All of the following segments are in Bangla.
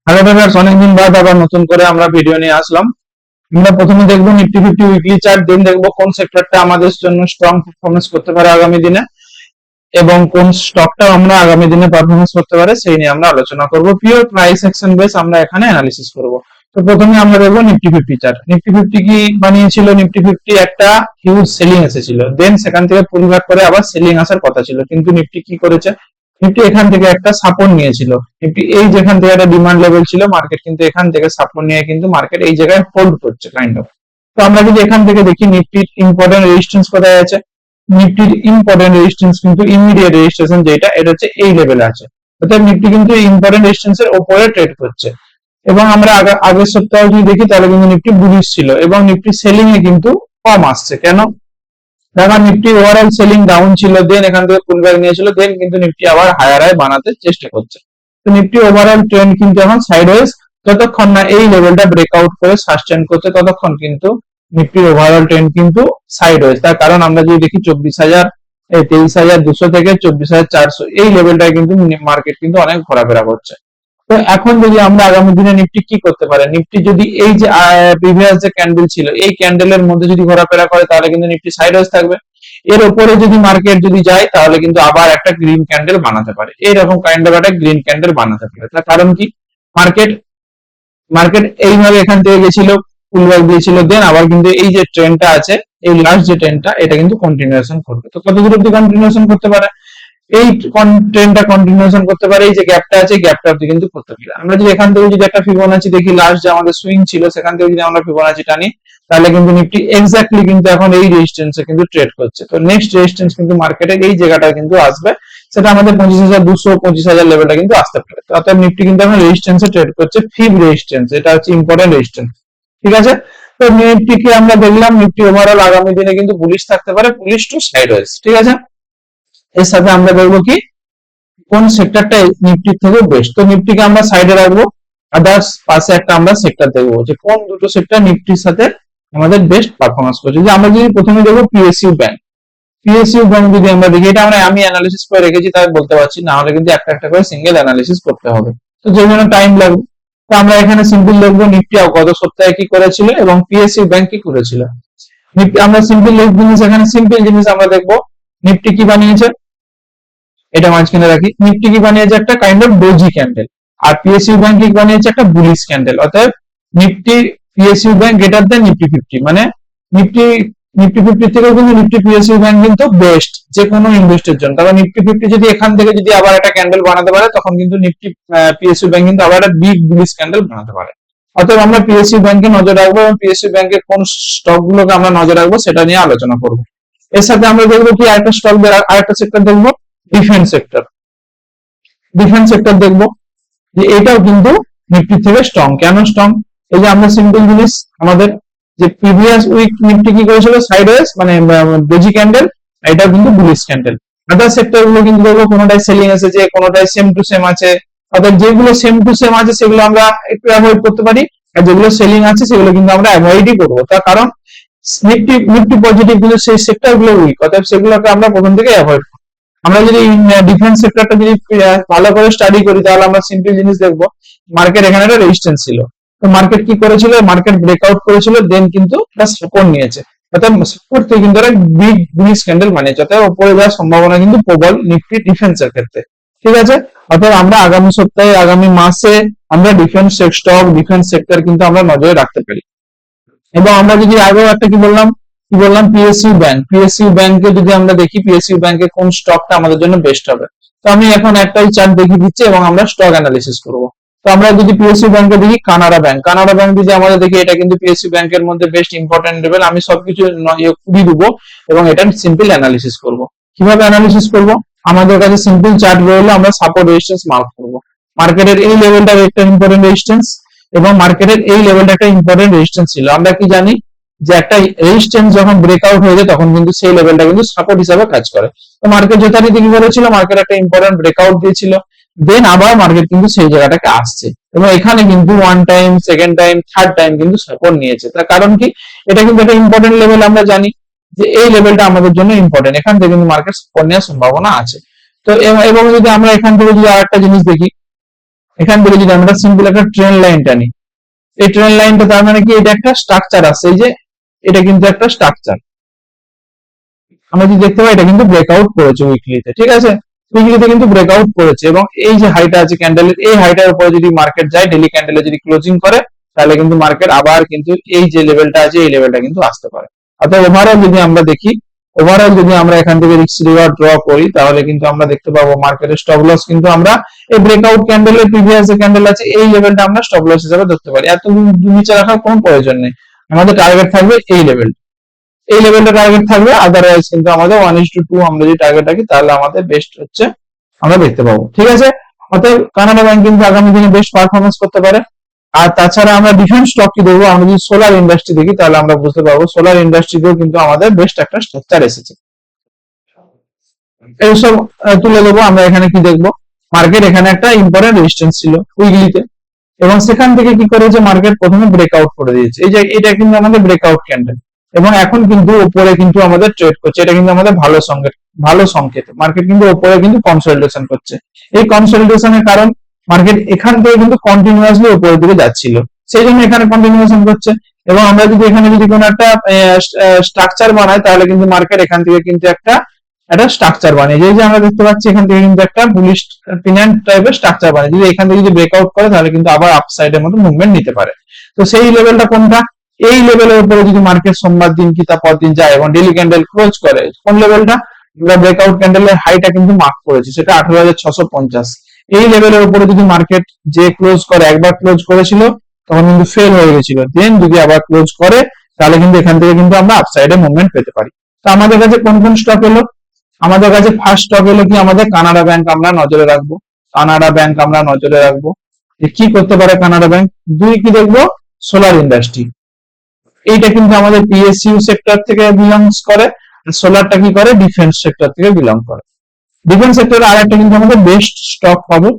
হ্যালো ভিউয়ার্স, অনেকদিন বাদ আবার নতুন করে আমরা ভিডিও নিয়ে আসলাম। আমরা প্রথমে দেখবো নিফটি ফিফটি উইকলি চার্ট, দেন দেখবো কোন সেক্টরটা আমাদের জন্য স্ট্রং পারফরমেন্স করতে পারে আগামী দিনে এবং কোন স্টকটা আমরা আগামী দিনে পারফরমেন্স করতে পারে সেই নিয়ে আমরা আলোচনা করব। পিওর প্রাইস অ্যাকশন বেস আমরা এখানে অ্যানালিসিস করব। তো প্রথমে আমরা দেখবো Nifty fifty chart. Nifty fifty কি বানিয়েছিল? নিফটি ফিফটি একটা হিউজ সেলিং এসেছিল, দেন সেখান থেকে পুলব্যাক করে আবার সেলিং আসার কথা ছিল, কিন্তু নিফটি কি করেছে? নিফটি এখান থেকে একটা সাপোর্ট নিয়েছিল। নিফটি এই যেখান থেকে একটা ডিমান্ড লেভেল ছিল, মার্কেট কিন্তু এখান থেকে সাপোর্ট নিয়ে কিন্তু মার্কেট এই জায়গায় হোল্ড করছে কাইন্ড অফ। তো আমরা যদি এখান থেকে দেখি নিফটির ইম্পর্টেন্ট রেজিস্ট্যান্স কোথায় আছে, নিফটির ইম্পর্টেন্ট রেজিস্ট্যান্স কিন্তু ইমিডিয়েট রেজিস্ট্রেশন যেটা, এটা হচ্ছে এই লেভেলে আছে। অর্থাৎ নিফটি কিন্তু ইম্পর্টেন্ট রেজিস্ট্যান্স এর উপরে ট্রেড করছে। এবং আমরা আগের সপ্তাহে যদি দেখি তাহলে কিন্তু নিফটি বুলিশ ছিল এবং নিফটি সেলিং এ কিন্তু কম আসছে। কেন? দেখো নিফটি ওভারঅল সেলিং ডাউন ছিল, দেন এখান থেকে পুলব্যাক নিয়েছিল, দেন কিন্তু নিফটি আবার হায়ার হাই বানাতে চেষ্টা করছে। তো নিফটি ওভারঅল ট্রেন্ড কিন্তু এখন সাইডওয়েজ, যতক্ষণ না এই লেভেলটা ব্রেকআউট করে সাস্টেন করছে ততক্ষণ কিন্তু নিফটির ওভারঅল ট্রেন্ড কিন্তু সাইডওয়েজ। তার কারণ আমরা যদি দেখি 23,200 থেকে 24,400 এই লেভেলটায় কিন্তু মার্কেট কিন্তু অনেক ঘোরাফেরা করছে। তো এখন যদি আমরা আগামী দিনে নিফটি কি করতে পারে, নিফটি যদি এই যে প্রিভিয়াস যে ক্যান্ডেল ছিল এই ক্যান্ডেলের মধ্যে যদি ঘোরাফেরা করে তাহলে কিন্তু নিফটি সাইডওয়েজ থাকবে। এর উপরে যদি মার্কেট যদি যায় তাহলে কিন্তু আবার একটা গ্রিন ক্যান্ডেল বানাতে পারে, এইরকম কাইন্ড অফ একটা গ্রিন ক্যান্ডেল বানাতে পারে। তার কারণ কি? মার্কেট মার্কেট এইভাবে এখান থেকে গেছিল, পুলব্যাক দিয়েছিল, দেন আবার কিন্তু এই যে ট্রেন্ডটা আছে, এই লাস্ট যে ট্রেন্ডটা, এটা কিন্তু কন্টিনিউশন করবে। তো কত দূর অব্দি কন্টিনিউশন করতে পারে? এই ট্রেন্ডটা কন্টিনিউশন করতে পারে, এই যে গ্যাপটা আছে গ্যাপটা অব্দি কিন্তু করতে পারে। আমরা যদি এখান থেকে যদি একটা ফিবোনাচি দেখি, লাস্ট যে আমাদের সুইং ছিল সেখান থেকে যদি আমরা ফিবোনাচি টানি তাহলে কিন্তু নিফটি এক্স্যাক্টলি কিন্তু এখন এই রেজিস্ট্যান্সে কিন্তু ট্রেড করছে। তো নেক্সট রেজিস্ট্যান্স কিন্তু মার্কেটের এই জায়গাটা কিন্তু আসবে, সেটা আমাদের 25,200 25,000 লেভেলটা কিন্তু আসতে পারে। তো অর্থাৎ নিফটি কিন্তু এখন রেজিস্ট্যান্সে ট্রেড করছে, ফিব রেজিস্ট্যান্স, এটা হচ্ছে ইম্পর্টেন্ট রেজিস্ট্যান্স। ঠিক আছে? তো নিফটি কি আমরা দেখলাম, নিফটি ওভারঅল আগামী দিনে কিন্তু বুলিশ থাকতে পারে, বুলিশ টু সাইডওয়েজ। ঠিক আছে? এর সাথে আমরা দেখবো কি কোন সেক্টরটা নিফটির থেকে বেস্ট। তো নিফটিকে আমরা সাইডে রাখবো, আদার্স পাশে একটা আমরা সেক্টর দেখবো যে কোন দুটো সেক্টর নিফটির সাথে আমাদের বেস্ট পারফরমেন্স করছে। যে আমরা যদি প্রথমে দেখবো পিএসইউ ব্যাংক। পিএসইউ ব্যাংক যদি আমরা দেখি, এটা আমি অ্যানালিসিস করে রেখেছি তাই বলতে পারছি, না হলে কিন্তু একটা একটা করে সিঙ্গেল অ্যানালিসিস করতে হবে, তো যে জন্য টাইম লাগবে। তো আমরা এখানে সিম্পল দেখবো নিফটি গত সপ্তাহে কি করেছিল এবং পিএসইউ ব্যাংক কি করেছিল। নিফটি আমরা সিম্পল জিনিস, এখানে সিম্পল জিনিস আমরা দেখবো নিফটি কি বানিয়েছে, এটা মাঝখানে রাখি। নিফটি কি বানিয়েছে? একটা কাইন্ড অফ ডোজি ক্যান্ডেল। আর পিএসইউ ব্যাংক কি বানিয়েছে? একটা বুলিশ ক্যান্ডেল। অর্থাৎ Nifty PSU bank greater than Nifty fifty, মানে নিফটি নিফটি ফিফটি থেকে কিন্তু নিফটি পিএসইউ ব্যাংক কিন্তু বেস্ট যে কোনো ইনভেস্টের জন্য। তবে নিফটি ফিফটি যদি এখান থেকে যদি আবার একটা ক্যান্ডেল বানাতে পারে তখন কিন্তু নিফটি পিএসইউ ব্যাংক কিন্তু আবার একটা বিগ বুলিশ ক্যান্ডেল বানাতে পারে। অতএব আমরা পিএসইউ ব্যাংকে নজর রাখবো এবং পিএসইউ ব্যাংকের কোন স্টক গুলোকে আমরা নজর রাখবো সেটা নিয়ে আলোচনা করবো। এর সাথে আমরা দেখবো কি আরেকটা স্টক, আরেকটা সেক্টর দেখবো, ডিফেন্স সেক্টর। ডিফেন্স সেক্টর দেখবো যে এটাও কিন্তু নিফটি থেকে স্ট্রং। কেন স্ট্রং? এই যে আমরা সিম্পল জিনিস, আমাদের যে প্রিভিয়াস উইক নিফটি কি করেছিল? সাইডওয়েজ, মানে ডোজি ক্যান্ডেল, এটাও কিন্তু বুলিশ ক্যান্ডেল। আদার সেক্টর গুলো কিন্তু দেখবো কোনোটাই সেলিং এসেছে, কোনোটাই সেম টু সেম আছে। অর্থাৎ যেগুলো সেম টু সেম আছে সেগুলো আমরা একটু অ্যাভয়েড করতে পারি, আর যেগুলো সেলিং আছে সেগুলো কিন্তু আমরা অ্যাভয়েডই করবো। তার কারণ নিফটি নিফটি পজিটিভ কিন্তু সেই সেক্টর গুলো উইক, অর্থাৎ সেগুলোকে আমরা প্রথম থেকে অ্যাভয়েড। আমরা যদি ডিফেন্স সেক্টরটা যদি ভালো করে স্টাডি করি তাহলে আমরা সিম্পল জিনিস দেখবো, মার্কেট এখানে একটা রেজিস্ট্যান্স ছিল, তো মার্কেট কি করেছিল? মার্কেট ব্রেকআউট করেছিল, দেন কিন্তু একটা সাপোর্ট নিয়েছে, অর্থাৎ সাপোর্ট থেকে কিন্তু একটা বিগ বুলিশ ক্যান্ডেল বানিয়েছে, অর্থাৎ উপরে যাওয়ার সম্ভাবনা কিন্তু প্রবল নিফটি ডিফেন্সের ক্ষেত্রে। ঠিক আছে? অর্থাৎ আমরা আগামী সপ্তাহে, আগামী মাসে আমরা ডিফেন্স স্টক, ডিফেন্স সেক্টর কিন্তু আমরা নজরে রাখতে পারি। এবং আমরা যদি আগেও একটা কি বললাম পিএসইউ ব্যাংক। পিএসইউ ব্যাংকে যদি আমরা দেখি পিএসইউ ব্যাংকে কোন স্টকটা আমাদের জন্য বেস্ট হবে, তো আমি এখন একটাই চার্ট দেখিয়ে দিচ্ছি এবং আমরা স্টক অ্যানালিসিস করব। তো আমরা যদি পিএসইউ ব্যাংকে দেখি, কানাড়া ব্যাংক। কানাড়া ব্যাংক যদি আমাদের দেখি, এটা কিন্তু পিএসইউ ব্যাংকের মধ্যে বেস্ট ইম্পর্টেন্ট লেভেল। আমি সবকিছু খুবই দেবো এবং এটা সিম্পল অ্যানালিসিস করব। কিভাবে অ্যানালিসিস করব? আমাদের কাছে সিম্পল চার্ট রইলো, আমরা সাপোর্ট রেজিস্ট্যান্স মার্ক করব। মার্কেটের এই লেভেলটা একটা ইম্পর্টেন্ট রেজিস্ট্যান্স এবং মার্কেটের এই লেভেলটা একটা ইম্পর্টেন্ট রেজিস্ট্যান্স ছিল। আমরা কি জানি যে একটা রেজিস্ট্যান্স যখন ব্রেকআউট হয়ে যায় তখন কিন্তু সেই লেভেলটা কিন্তু সাপোর্ট হিসাবে কাজ করে। তো মার্কেট যথারীতি কি করেছিল? মার্কেট একটা ইম্পর্টেন্ট ব্রেকআউট দিয়েছিল, দেন আবার মার্কেট কিন্তু সেই জায়গাটাকে আসছে এবং এখানে কিন্তু one time, second time, third time কিন্তু সাপোর্ট নিয়েছে। তার কারণ কি? এটা কিন্তু একটা ইম্পর্টেন্ট লেভেল, আমরা জানি যে এই লেভেলটা আমাদের জন্য ইম্পর্টেন্ট, এখান থেকে কিন্তু মার্কেট সাপোর্ট নেওয়ার সম্ভাবনা আছে। তো এবং যদি আমরা এখান থেকে যদি আরেকটা জিনিস দেখি, এখান থেকে যদি আমরা সিম্পল একটা ট্রেন লাইন টানি, এই ট্রেন লাইনটা তার মানে কি এটা একটা স্ট্রাকচার আছে, এই যে এটা কিন্তু একটা স্ট্রাকচার। আমরা যদি দেখতে পাই এটা কিন্তু ব্রেকআউট করেছে উইকলিতে, ঠিক আছে, উইকলিতে কিন্তু ব্রেকআউট করেছে, এবং এই যে হাইটা আছে ক্যান্ডেলের, এই হাইটার উপরে যদি মার্কেট যায় ডেইলি ক্যান্ডেলে যদি ক্লোজিং করে, তাহলে কিন্তু মার্কেট আবার কিন্তু এই যে লেভেলটা আছে এই লেভেলটা কিন্তু আসতে পারে। অর্থাৎ ওভারঅল যদি আমরা দেখি, ওভারঅল যদি আমরা এখান থেকে রিস্ক রিওয়ার্ড ড্র করি, তাহলে কিন্তু আমরা দেখতে পাবো মার্কেটের স্টপ লস কিন্তু আমরা এই ব্রেকআউট ক্যান্ডেলের প্রিভিয়াস যে ক্যান্ডেল আছে এই লেভেলটা আমরা স্টপ লস হিসেবে ধরতে পারি। এত নিচে রাখার কোনো প্রয়োজন নেই, আমাদের টার্গেট থাকবে এই লেভেল, এই লেভেলটা টার্গেট থাকবে। আদারওয়াইজ কিন্তু আমাদের 1:2 আমরা যদি টার্গেট রাখি তাহলে আমাদের বেস্ট হচ্ছে আমরা দেখতে পাবো, ঠিক আছে। অতএব কানাডা ব্যাংক কিন্তু আগামী দিনে বেস্ট পারফরমেন্স করতে পারে। আর তাছাড়া আমরা ডিফেন্স স্টক কি দেখবো, আমরা যদি সোলার ইন্ডাস্ট্রি দেখি তাহলে আমরা বুঝতে পারবো সোলার ইন্ডাস্ট্রিতেও কিন্তু আমাদের বেস্ট একটা স্ট্রাকচার এসেছে। এইসব তুলে দেবো। আমরা এখানে কি দেখবো, মার্কেট এখানে একটা ইম্পর্টেন্ট রেজিস্ট্যান্স ছিল উইকলিতে, এবং সেখান থেকে কি করেছে মার্কেট প্রথমে ব্রেকআউট করে দিয়েছে, এই যে এটা কিন্তু আমাদের ব্রেকআউট ক্যান্ডেল, এবং এখন কিন্তু উপরে কিন্তু আমাদের ট্রেড করছে, এটা কিন্তু আমাদের ভালো সংকেত। মার্কেট কিন্তু উপরে কিন্তু কনসলিডেশন করছে, এই কনসলিডেশনের কারণ মার্কেট এখান থেকে কিন্তু কন্টিনিউয়াসলি উপরের দিকে যাচ্ছিল, সেই জন্য এখানে কন্টিনিউয়েশন করছে। এবং আমরা যদি এখানে যদি কোনো একটা স্ট্রাকচার বানাই, তাহলে কিন্তু মার্কেট এখান থেকে কিন্তু একটা স্ট্রাকচার বানিয়ে, যে আমরা দেখতে পাচ্ছি এখান থেকে কিন্তু একটা বুলিশ পিনান্ট টাইপের স্ট্রাকচার বানিয়ে, যদি এখান থেকে যদি ব্রেকআউট করে তাহলে কিন্তু আবার আপসাইডের মতো মুভমেন্ট নিতে পারে। তো সেই লেভেলটা কোনটা, এই লেভেলের উপরে যদি মার্কেট সোমবার দিন কি তার পর দিন যায় এবং ডেইলি ক্যান্ডেল ক্লোজ করে, কোন লেভেলটা, আমরা ব্রেকআউট ক্যান্ডেলের হাইটা কিন্তু মার্ক করেছি, সেটা 18,650। এই লেভেলের উপরে যদি মার্কেট যে ক্লোজ করে, একবার ক্লোজ করেছিল তখন কিন্তু ফেল হয়ে গেছিল, দেন যদি আবার ক্লোজ করে তাহলে কিন্তু এখান থেকে কিন্তু আমরা আপসাইডে মুভমেন্ট পেতে পারি। তো আমাদের কাছে কোন কোন স্টক এলো, আমাদের কাছে ফার্স্ট স্টক এলো কি, আমাদের কানাডা ব্যাংক আমরা নজরে রাখবো, কানাডা ব্যাংক আমরা নজরে রাখবো। কি করতে পারে কানাডা ব্যাংক, দুই কি দেখবো, সোলার ইন্ডাস্ট্রি, এইটা কিন্তু আমাদের পিএসইউ সেক্টর থেকে বিলংস করে, সোলারটা কি করে ডিফেন্স সেক্টর থেকে বিলং করে। ডিফেন্স সেক্টরে আরেকটা কিন্তু আমাদের বেস্ট স্টক হবে,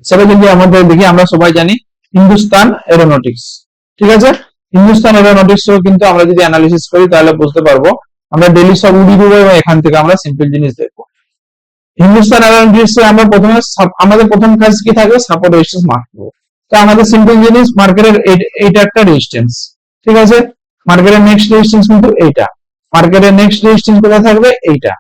সেটা যদি আমাদের দেখি, আমরা সবাই জানি হিন্দুস্তান এরোনটিক্স, ঠিক আছে। হিন্দুস্তান এরোনটিক্স কিন্তু আমরা যদি অ্যানালিসিস করি তাহলে বুঝতে পারবো, আমরা ডেইলি সব উড়িয়ে দেবো এবং এখান থেকে আমরা সিম্পল জিনিস দেখবো। হিন্দুস্তান এরোনটিক্স আমরা প্রথমে আমাদের প্রথম কাজ কি থাকবে, সাপোর্ট রেজিস্ট্যান্স মার্ক করবো। তো আমাদের সিম্পল জিনিস, মার্কেটের এইটা একটা রেজিস্ট্যান্স, ঠিক আছে। মার্কেটের নেক্সট রেজিস্ট্যান্স কিন্তু এইটা, মার্কেটের নেক্সট রেজিস্ট্যান্স কোথায় থাকবে, এইটা,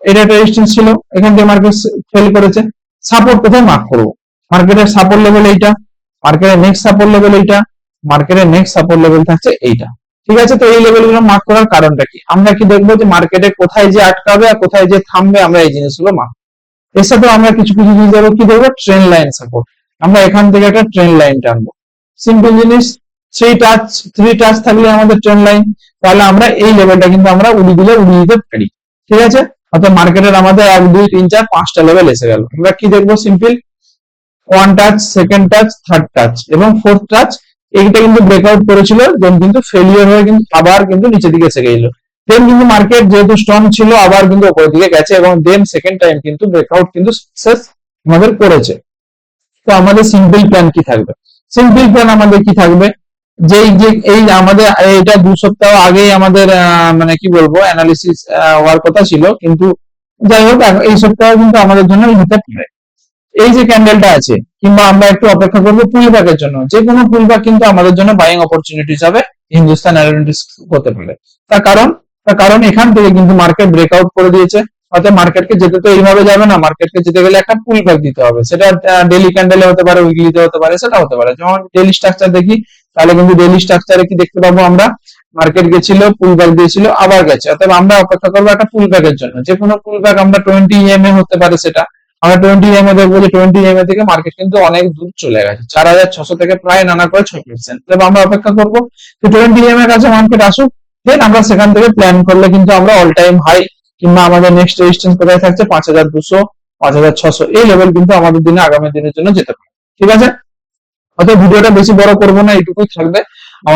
এটা একটা রেজিস্ট্যান্স ছিল, এখান থেকে মার্কেট ফেল করেছে, সাপোর্ট কোথায় মার্ক করবো, মার্কেটের সাপোর্ট লেভেল এইটা, মার্কেটের নেক্সট সাপোর্ট লেভেল এইটা, মার্কেটের নেক্সট সাপোর্ট লেভেল থাকছে এইটা, ঠিক আছে। তো এই লেভেলগুলো মার্ক করার কারণটা কি, আমরা কি দেখবো যে মার্কেটে কোথায় যে আটকাবে আর কোথায় যে থামবে, আমরা এই জিনিসগুলো মার্ক। এর সাথে আমরা কিছু কিছু জিনিস দেখবো, কি দেখবো, ট্রেন লাইন সাপোর্ট, আমরা এখান থেকে একটা ট্রেন লাইন টানবো, সিম্পল জিনিস, থ্রি টাচ থাকলে আমাদের ট্রেন লাইন, তাহলে আমরা এই লেভেলটা কিন্তু আমরা উড়িয়ে দিতে পারি, ঠিক আছে। অর্থাৎ মার্কেটের আমাদের 1 2 3 4 5টা লেভেল এসে গেল। আমরা কি দেখবো, simple one touch, second touch, third touch এবং ফোর্থ টাচ, এইটা কিন্তু ব্রেকআউট করেছিল, দেন কিন্তু ফেলিয়ার হয়ে কিন্তু আবার কিন্তু নিচের দিকে এসে গেল, দেন কিন্তু মার্কেট যেহেতু স্ট্রং ছিল আবার কিন্তু উপরের দিকে গেছে, এবং দেন সেকেন্ড টাইম কিন্তু ব্রেকআউট কিন্তু সাকসেস আমাদের করেছে। তো আমাদের সিম্পল প্ল্যান কি থাকবে, সিম্পল প্ল্যান আমাদের কি থাকবে, যে এই আমাদের এটা 2 সপ্তাহ আগেই আমাদের মানে কি বলবো অ্যানালিসিস হওয়ার কথা ছিল, কিন্তু যাই হোক এই সপ্তাহে কিন্তু আমাদের জন্য হতে পারে। এই যে ক্যান্ডেলটা আছে, কিংবা আমরা একটু অপেক্ষা করবো পুলব্যাকের জন্য, যে কোনো পুলব্যাক কিন্তু আমাদের জন্য বাইং অপরচুনিটি হিসাবে হিন্দুস্তান এরোনটিক্স হতে পারে। তার কারণ এখান থেকে কিন্তু মার্কেট ব্রেকআউট করে দিয়েছে, অর্থাৎ মার্কেটকে যেতে তো এইভাবে যাবে না, মার্কেটকে যেতে গেলে একটা পুলব্যাক দিতে হবে, সেটা ডেইলি ক্যান্ডেলে হতে পারে, উইকলিতে হতে পারে, সেটা হতে পারে। যেমন ডেইলি স্ট্রাকচার দেখি, তাহলে কিন্তু ডেইলি স্ট্রাকচারে কি দেখতে পাবো আমরা, মার্কেট গেছিল, পুলব্যাক দিয়েছিল, আবার গেছে, অর্থাৎ আমরা অপেক্ষা করবো একটা পুলব্যাকের জন্য, যে কোনো পুলব্যাক আমরা 20 EMA হতে পারে, সেটা আমরা 20 EMA দেখবো যে 20 EMA থেকে মার্কেট কিন্তু অনেক দূর চলে গেছে, 4,600 থেকে প্রায় নানা করে 6%। তবে আমরা অপেক্ষা করবো যে 20 EMA কাছে মার্কেট আসুক, দেন আমরা সেখান থেকে প্ল্যান করলে কিন্তু আমরা অল টাইম হাই কিংবা আমাদের নেক্সট রেজিস্ট্যান্স কোথায় থাকছে 5,200, 5,600, এই লেভেল কিন্তু আমাদের দিনে আগামী দিনের জন্য যেতে পারে, ঠিক আছে। অতএব ভিডিওটা বেশি বড় করবো না, এইটুকুই থাকবে।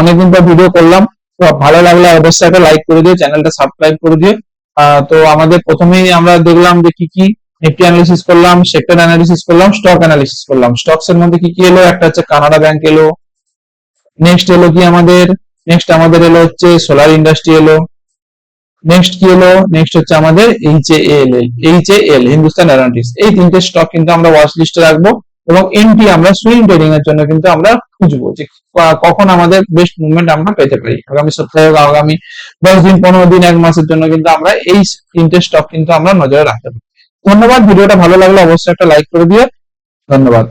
অনেকদিন পর ভিডিও করলাম, তো ভালো লাগলে অবশ্যই একটা লাইক করে দিও, চ্যানেলটা সাবস্ক্রাইব করে দিও। তো আমাদের প্রথমেই আমরা দেখলাম যে কি কি, নিফটি অ্যানালিসিস করলাম, সেক্টর অ্যানালিসিস করলাম, স্টক অ্যানালিসিস করলাম। স্টকস এর মধ্যে কি কি এলো, একটা হচ্ছে কানাডা ব্যাংক এলো, নেক্সট এলো কি আমাদের, নেক্সট আমাদের এলো হচ্ছে সোলার ইন্ডাস্ট্রি এলো, নেক্সট কি এলো, নেক্সট হচ্ছে আমাদের এইচএএল, হিন্দুস্তান এরোনটিক্স। এই তিনটে স্টক কিন্তু আমরা ওয়াচ লিস্টে রাখবো, এবং এন্ট্রি আমরা সুইং ট্রেডিং এর জন্য কিন্তু আমরা খুঁজবো যে কখন আমাদের বেস্ট মুভমেন্ট আমরা পেতে পারি। আগামী সপ্তাহে, আগামী 10 দিন, 15 দিন, 1 মাসের জন্য কিন্তু আমরা এই 3টে স্টক কিন্তু আমরা নজরে রাখতে পারি। ধন্যবাদ। ভিডিওটা ভালো লাগলে অবশ্যই একটা লাইক করে দিও। ধন্যবাদ।